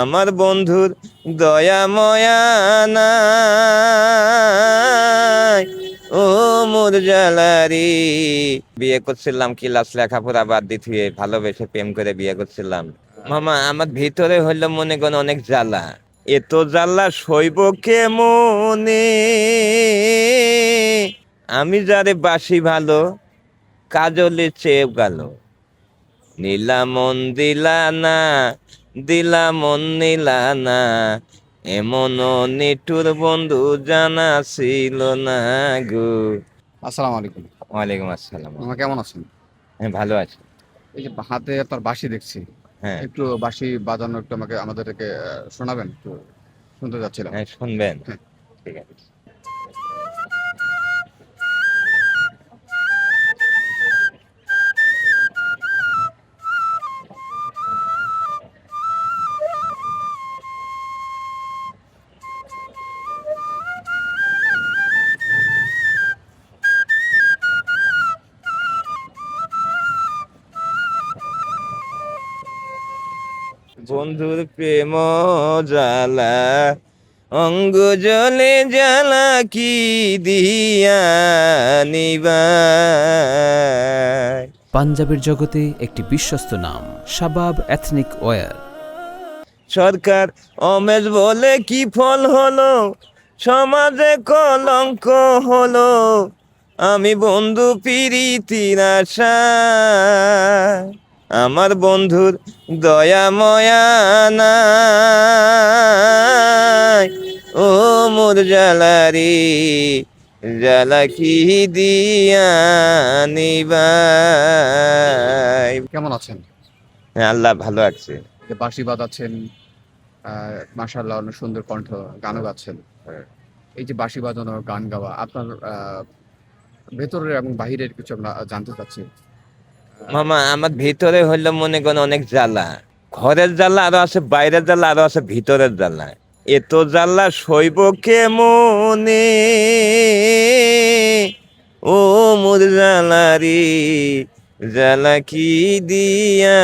আমার বন্ধুর দয়া ময়া নাই, ও মোর জালারি। বিয়ে করছিলাম ক্লাস লেখাপড়া বাদ দিয়ে ভালোবেসে প্রেম করে বিয়ে করছিলাম। মামা আমার ভিতরে হইলো মনে করেন অনেক জ্বালা, এত জ্বালা সইব কেমনে। আমি যারে বাসি ভালো, কাজলে চেয়ে গেল, নীলা মন দিলা না, দিলা মন নিলা না, এমন নিঠুর বন্ধু জানা ছিল না গো। আসসালামু আলাইকুম। ওয়ালাইকুম আসসালাম। মামা কেমন আছেন? হ্যাঁ, ভালো আছি। এই যে হাতে আপনার বাঁশি দেখছি, হ্যাঁ। একটু বাঁশি বাজানো একটু আমাদেরকে শোনাবেন? একটু শুনতে যাচ্ছিলাম। হ্যাঁ, শুনবেন? হ্যাঁ। ঠিক আছে। বন্ধুর প্রেম জ্বালা, অঙ্গ জলে জ্বালা কি দিয়া নিবাই। পাঞ্জাবের জগতে একটি বিশ্বস্ত নাম শাবাব এথনিক ওয়্যার। সরকার অমেজ বলে কি ফল হলো, সমাজে কলঙ্ক হলো, আমি বন্ধু প্রীতির আশা। আমার বন্ধুর দয়া ময়া নাই, ও মোর জালারি, জ্বালা কি দিয়া নিবাই। কেমন আছেন? হ্যাঁ, আল্লাহ ভালো আছে। যে বাঁশি বাজাচ্ছেন, মাশাআল্লাহ অনেক সুন্দর কণ্ঠ, গানও গাচ্ছেন। এই যে বাঁশি বাজানো, গান গাওয়া, আপনার ভেতরের এবং বাহিরের কিছু আমরা জানতে চাচ্ছি। মামা আমার ভিতরে হইলো মনে করেন অনেক জ্বালা, ঘরের জ্বালা আরো আছে, বাইরের জ্বালা আরো আছে, ভিতরের জ্বালা। এত জ্বালা সইব কেমনে, ও মোর জ্বালারি, জ্বালা কি দিয়া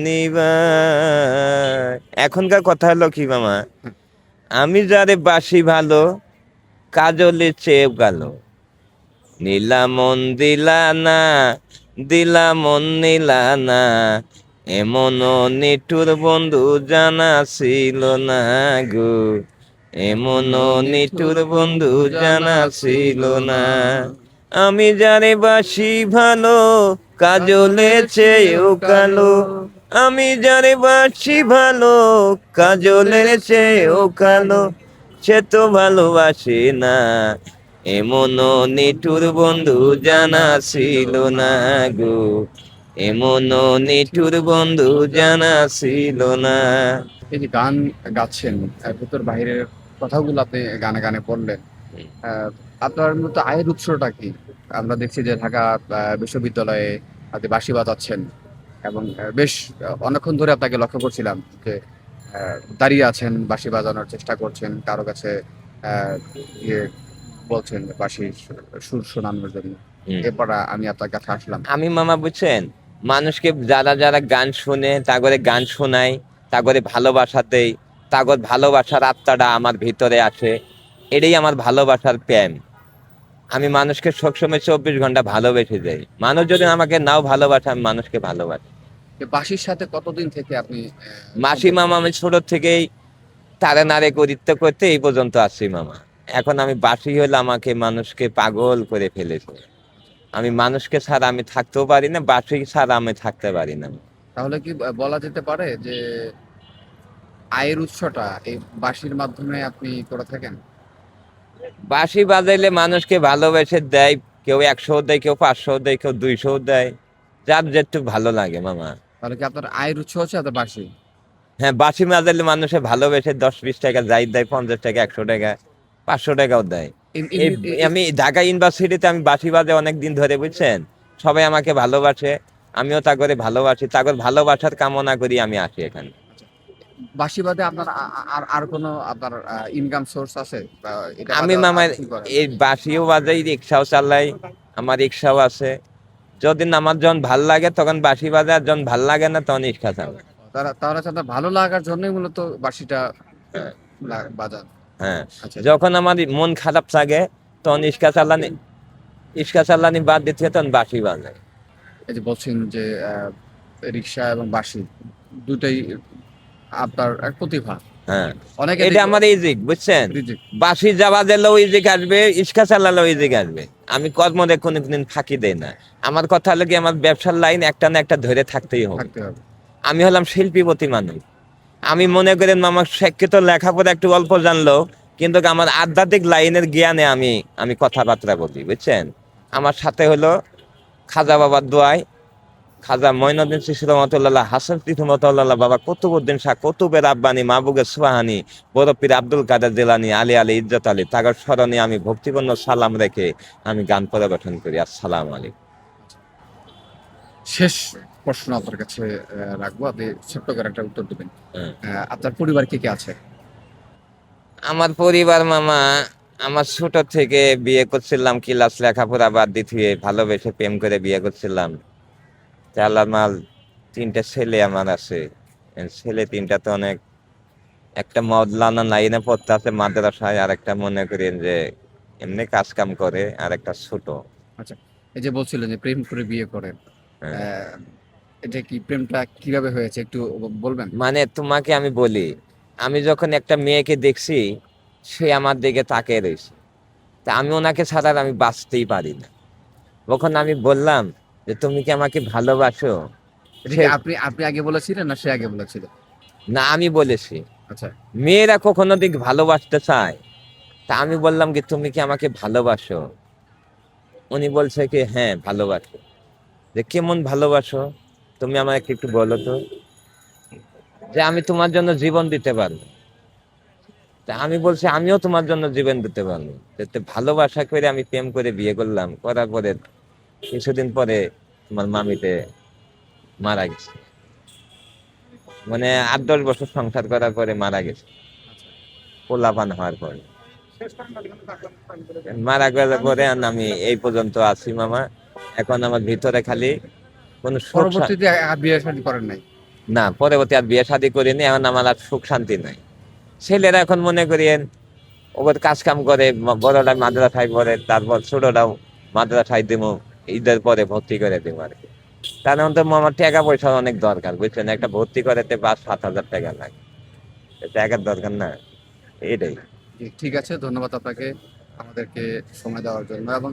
নিবাই। এখনকার কথা হলো কি মামা, আমি যারে বাসি ভালো, কাজলে চেয়ে গেল, নীলা মন দিলা না, দিলা মন নিলা না, এমন নিঠুর বন্ধু জানা ছিল না গো, এমন নিঠুর বন্ধু জানা ছিল না। আমি যারে বাসি ভালো, কাজলে চেয়েও কালো, আমি যারে বাসি ভালো, কাজলের চেয়েও কালো, সে তো ভালোবাসে না, এমন নিঠুর বন্ধু জানা ছিল না গো, এমন নিঠুর বন্ধু জানা ছিল না। এই যে গান গাচ্ছেন, ভেতর বাহিরের কথাগুলো আপনি গানে গানে বললেন। আপনার মূলত আয়ের উৎসটা কি? আমরা দেখছি যে ঢাকা বিশ্ববিদ্যালয়ে আপনি বাঁশি বাজাচ্ছেন এবং বেশ অনেকক্ষণ ধরে আপনাকে লক্ষ্য করছিলাম যে দাঁড়িয়ে আছেন, বাঁশি বাজানোর চেষ্টা করছেন, কারো কাছে আহ, ইয়ে বলছেন যে বাঁশি সুর শোনানোর জন্য। হুম। এরপর আমি আপনার কাছে আসলাম। আমি মামা বুঝছেন, মানুষকে যারা যারা গান শুনে তাগরে গান শোনাই, তাগরে ভালোবাসা দেই, তাগর ভালোবাসার আত্মাটা আমার ভিতরে আসে, এটাই আমার ভালোবাসার প্রেম। আমি মানুষকে সবসময় 24 ঘন্টা ভালোবেসে যাই। মানুষ যদি আমাকে নাও ভালোবাসে, আমি মানুষকে ভালোবাসি। যে বাঁশির সাথে কতদিন থেকে আপনি মাসি মামা আমি ছোট থেকেই তারে নারে করিতে করতে এই পর্যন্ত আসছি মামা। এখন আমি বাসি হলে আমাকে মানুষকে পাগল করে ফেলেছে। আমি মানুষকে ছাড়া আমি থাকতেও পারি না, বাসি ছাড়া আমি থাকতে পারি না। তাহলে কি বলা যেতে পারে যে আয়ের উৎসটা এই বাঁশির মাধ্যমে আপনি করে থাকেন? বাঁশি বাজাইলে মানুষকে ভালোবেসে দেয়, কেউ 100 দেয়, কেউ 500 দেয়, কেউ 200 দেয়, যার যেটু ভালো লাগে মামা। তাহলে কি আপনার আয়ের উৎস হচ্ছে আপনার বাঁশি? হ্যাঁ, বাঁশি বাজাইলে মানুষে ভালোবেসে 10-20 টাকা যাই দেয়, 50 টাকা, 100 টাকা, 500 টাকাও দেয়। এই আমি ঢাকা ইউনিভার্সিটিতে আমি বাঁশি বাজে অনেক দিন ধরে, বুঝছেন, সবাই আমাকে ভালোবাসে, আমিও তাগরে ভালোবাসি, তাগর ভালোবাসার কামনা করি আমি আসি এখানে। বাঁশি বাদে আপনার আর আর কোনো আপনার ইনকাম সোর্স আছে বা এটা আমি বাদে মামার আর কি করেন? এই বাঁশিও বাজাই, রিক্সাও চালাই, আমার রিক্সাও আছে। যদি আমার যখন ভাল লাগে তখন বাঁশি বাজায়, আর যখন ভাল লাগে না তখন রিক্সা চালাই। তারা হচ্ছে আপনার ভালো লাগার জন্যই মূলত বাঁশিটা হ্যাঁ, বাজান। হ্যাঁ। আচ্ছা, যখন আমার মন খারাপ থাকে তখন রিক্সা চালানি বাদ দিতে তখন বাঁশি বাজাই। এই যে বলছেন যে রিক্সা এবং বাঁশি দুটাই আপনার এক প্রতিভা। হ্যাঁ, অনেকে এটা আমার ইজিক, বুঝছেন? রিজিক। বাঁশি যাওয়া গেলেও ইজিক আসবে, রিক্সা চালালেও ইজিক আসবে। আমি কর্মরে কোনোদিন ফাঁকি দেই না। আমার কথা হলো কি, আমার ব্যবসার লাইন একটা না একটা ধরে থাকতেই হবে। থাকতে হবে। আমি হলাম শিল্পীপতি মানুষ। আমি মনে করেন আমার শিক্ষিত লেখাপড়া একটু অল্প জানলো, কিন্তু আমার আধ্যাত্মিক লাইনের জ্ঞানে আমি আমি কথাবার্তা বলি, বুঝছেন? আমার সাথে হলো খাজা বাবার দোয়ায়, খাজা মঈনুদ্দিন চিশতি রহমাতুল্লাহ, হাসান তিথি রহমাতুল্লাহ, বাবা কুতুবউদ্দিন শাহ, কুতুবের আব্বানি, মাহবুবের সুবহানি, বড় পীর আব্দুল কাদের জিলানী, আলী আলী ইজ্জত আলী, তাদের স্মরণে আমি ভক্তিপূর্ণ সালাম রেখে আমি গান পরিবেশন করি। আসসালামু আলাইকুম। শেষ প্রশ্ন আপনার কাছে রাখবো, আপনি ছোট্ট করে একটা উত্তর দেবেন। হ্যাঁ। আপনার পরিবার কে কে আছে? আমার পরিবার মামা, আমার ছোট থেকে বিয়ে করছিলাম, ক্লাস লেখাপড়া বাদ দিয়ে ভালোবেসে প্রেম করে বিয়ে করছিলাম। আল্লাহর মাল, 3টা ছেলে আমার আছে। ছেলে 3টা তো অনেক, একটা মদলানা লাইনে পড়তে আছে মাদ্রাসায়, আর একটা মনে করেন যে এমনি কাজ কাম করে, আর একটা ছোট। আচ্ছা, এই যে বলছিলেন যে প্রেম করে বিয়ে করেন, হ্যাঁ। আহ, এটা কি প্রেমটা কিভাবে হয়েছে একটু বলবেন? মানে তোমাকে আমি বলি, আমি যখন একটা মেয়েকে দেখছি, সে আমার দিকে তাকিয়ে রয়েছে, তা আমি ওনাকে ছাড়া আর আমি বাঁচতেই পারি না। তখন আমি বললাম যে তুমি কি আমাকে ভালোবাসো? এটা সে, কি আপনি আপনি আগে বলেছিলেন না সে আগে বলেছিল? না, আমি বলেছি। আচ্ছা, মেয়েরা কখনো দিক ভালোবাসতে চায়, তা আমি বললাম কি তুমি কি আমাকে ভালোবাসো? উনি বলছে কি হ্যাঁ ভালোবাসো। যে কেমন ভালোবাসো, তুমি আমাকে একটু বলো তো। যে আমি তোমার জন্য জীবন দিতে পারবো। তা আমি বলছি আমিও তোমার জন্য জীবন দিতে পারবো। তো ভালোবাসা করে আমি প্রেম করে বিয়ে করলাম, করার পরে কিছুদিন পরে তোমার মামিতে মারা গেছে। মানে 8-10 বছর সংসার করার পরে মারা গেছে, পোলাপান হওয়ার পরে মারা গেলে পরে। আর আমি এই পর্যন্ত আছি মামা। এখন আমার ভিতরে খালি কোন সুখ পরবর্তীতে বিয়ে শাদী করেন নাই? না, পরবর্তী আর বিয়ে শাদী করিনি। এখন আমার আর সুখ শান্তি নাই। ছেলেরা এখন মনে করিয়েন ওদের কাজ কাম করে, বড়টা মাদ্রাসায় পড়ে, তারপর ছোটটাও মাদ্রাসায় দিব, ঈদের পরে ভর্তি করে দিব আর কি। তার তো আমার টাকা পয়সার অনেক দরকার, বুঝছেন? একটা ভর্তি করাতে 5-7 হাজার টাকা লাগে, টাকার দরকার না, এটাই। জি, ঠিক আছে, ধন্যবাদ আপনাকে আমাদেরকে সময় দেওয়ার জন্য, এবং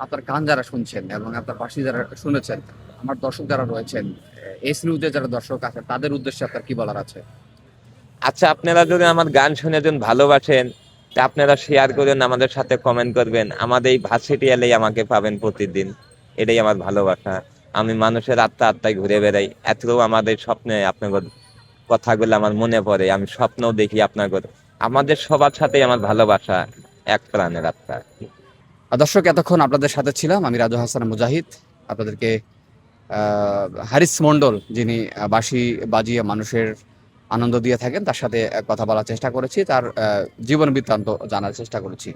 আপনার গান যারা শুনছেন এবং আপনার পাশে যারা শুনেছেন, আমার দর্শক যারা রয়েছেন, এস নিউজে যারা দর্শক আছে, তাদের উদ্দেশ্যে আপনার কি বলার আছে? আচ্ছা, আপনারা যদি আমার গান শুনে যদি ভালোবাসেন, তা আপনারা শেয়ার করেন, আমাদের সাথে কমেন্ট করবেন। আমাদের এই ভার্সিটি এলেই আমাকে পাবেন প্রতিদিন। এটাই আমার ভালোবাসা। আমি মানুষের আত্মা আত্মায় ঘুরে বেড়াই। এতও আমাদের স্বপ্নে আপনাদের কথাগুলো আমার মনে পড়ে। আমি স্বপ্নও দেখি আপনাদের। আমাদের সবার সাথেই আমার ভালোবাসা, এক প্রাণের আত্মা। দর্শক, এতক্ষণ আপনাদের সাথে ছিলাম আমি রাজু হাসান মুজাহিদ। আপনাদেরকে হারিস মন্ডল, যিনি বাঁশি বাজিয়ে মানুষের আনন্দ দিয়ে থাকেন, তার সাথে কথা বলার চেষ্টা করেছি, তার জীবন বৃত্তান্ত জানার চেষ্টা করেছি।